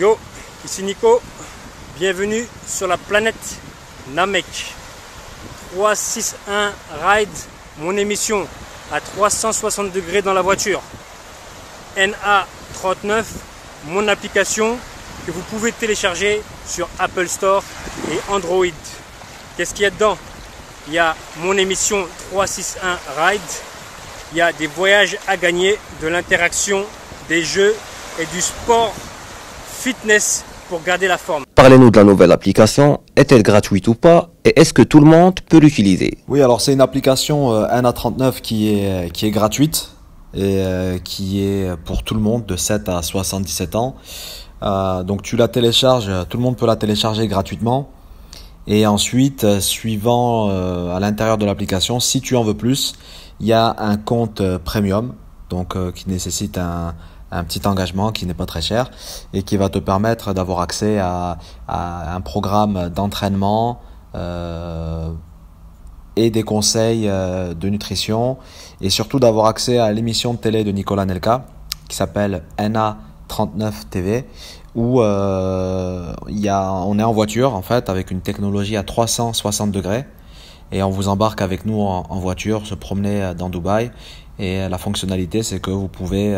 Yo, ici Nico, bienvenue sur la planète Namek. 361 Ride, mon émission à 360 degrés dans la voiture. NA39, mon application que vous pouvez télécharger sur Apple Store et Android. Qu'est-ce qu'il y a dedans? Il y a mon émission 361 Ride, il y a des voyages à gagner, de l'interaction, des jeux et du sport fitness pour garder la forme. Parlez-nous de la nouvelle application, est-elle gratuite ou pas et est-ce que tout le monde peut l'utiliser? Oui, alors c'est une application NA39 qui est gratuite et qui est pour tout le monde de 7 à 77 ans. Donc tu la télécharges, tout le monde peut la télécharger gratuitement. Et ensuite, suivant à l'intérieur de l'application, si tu en veux plus, il y a un compte premium, donc qui nécessite un petit engagement qui n'est pas très cher et qui va te permettre d'avoir accès à un programme d'entraînement et des conseils de nutrition et surtout d'avoir accès à l'émission de télé de Nicolas Nelka qui s'appelle NA39 TV où on est en voiture en fait avec une technologie à 360 degrés et on vous embarque avec nous en voiture se promener dans Dubaï et la fonctionnalité c'est que vous pouvez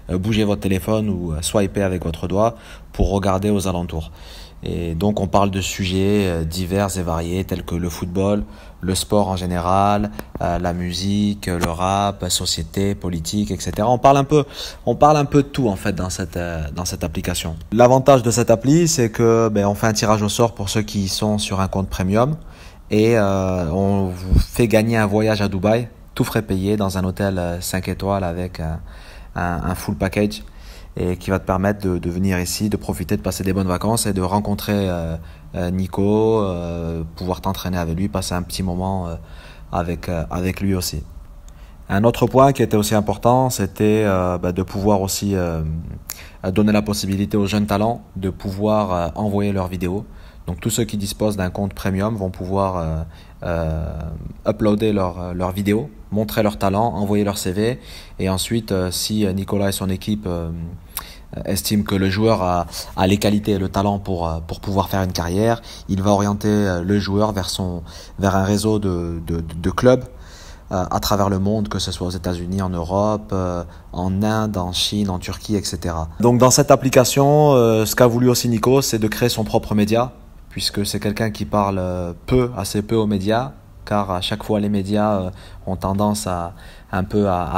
bouger votre téléphone ou swiper avec votre doigt pour regarder aux alentours. Et donc on parle de sujets divers et variés tels que le football, le sport en général, la musique, le rap, société, politique, etc. On parle un peu de tout en fait dans cette application. L'avantage de cette appli, c'est que on fait un tirage au sort pour ceux qui sont sur un compte premium et on vous fait gagner un voyage à Dubaï, tout frais payé dans un hôtel 5 étoiles avec un full package et qui va te permettre de venir ici, de profiter, de passer des bonnes vacances et de rencontrer Nico, pouvoir t'entraîner avec lui, passer un petit moment avec lui aussi. Un autre point qui était aussi important, c'était de pouvoir aussi donner la possibilité aux jeunes talents de pouvoir envoyer leurs vidéos. Donc tous ceux qui disposent d'un compte premium vont pouvoir uploader leurs vidéos, montrer leur talent, envoyer leur CV et ensuite si Nicolas et son équipe estiment que le joueur a les qualités et le talent pour pouvoir faire une carrière, il va orienter le joueur vers un réseau de clubs à travers le monde, que ce soit aux États-Unis, en Europe, en Inde, en Chine, en Turquie, etc. Donc dans cette application, ce qu'a voulu aussi Nico, c'est de créer son propre média, puisque c'est quelqu'un qui parle assez peu aux médias, car à chaque fois les médias ont tendance à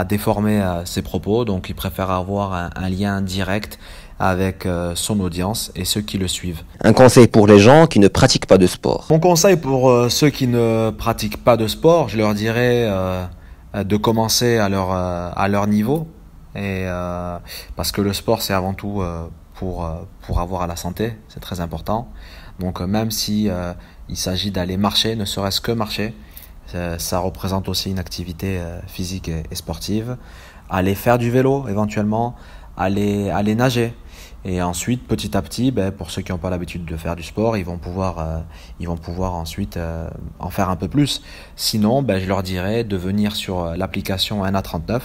déformer ses propos, donc il préfère avoir un lien direct avec son audience et ceux qui le suivent. Un conseil pour les gens qui ne pratiquent pas de sport. Mon conseil pour ceux qui ne pratiquent pas de sport, je leur dirais de commencer à leur niveau, et parce que le sport c'est avant tout pour avoir la santé, c'est très important. Donc même si il s'agit d'aller marcher, ne serait-ce que marcher, ça représente aussi une activité physique et sportive. Aller faire du vélo éventuellement, aller nager. Et ensuite, petit à petit, pour ceux qui n'ont pas l'habitude de faire du sport, ils vont pouvoir ensuite en faire un peu plus. Sinon, je leur dirais de venir sur l'application NA39.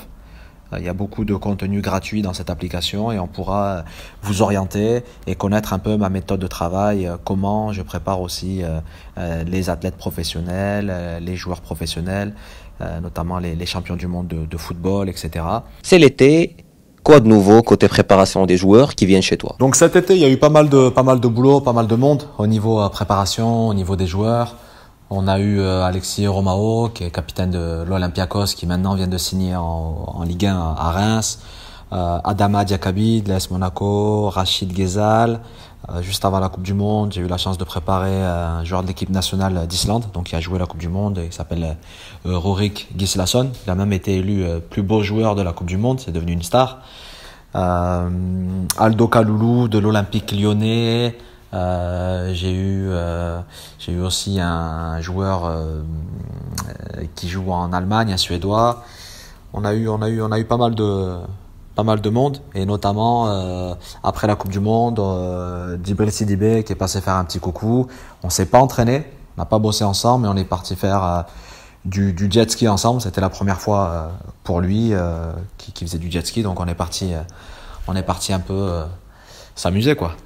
Il y a beaucoup de contenu gratuit dans cette application et on pourra vous orienter et connaître un peu ma méthode de travail, comment je prépare aussi les athlètes professionnels, les joueurs professionnels, notamment les champions du monde de football, etc. C'est l'été, quoi de nouveau côté préparation des joueurs qui viennent chez toi? Donc cet été, il y a eu pas mal de boulot, pas mal de monde au niveau préparation, au niveau des joueurs. On a eu Alexis Romao, qui est capitaine de l'Olympiakos, qui maintenant vient de signer en Ligue 1 à Reims. Adama Diakabi de l'AS Monaco, Rachid Ghezal. Juste avant la Coupe du Monde, j'ai eu la chance de préparer un joueur de l'équipe nationale d'Islande, donc qui a joué la Coupe du Monde, il s'appelle Rurik Gislason. Il a même été élu plus beau joueur de la Coupe du Monde, c'est devenu une star. Aldo Kaloulou de l'Olympique Lyonnais. J'ai eu aussi un joueur qui joue en Allemagne, un Suédois. On a eu pas mal de monde et notamment après la Coupe du Monde, Djibril Sidibé qui est passé faire un petit coucou. On s'est pas entraîné, on n'a pas bossé ensemble, mais on est parti faire du jet ski ensemble. C'était la première fois pour lui qui faisait du jet ski, donc on est parti un peu s'amuser quoi.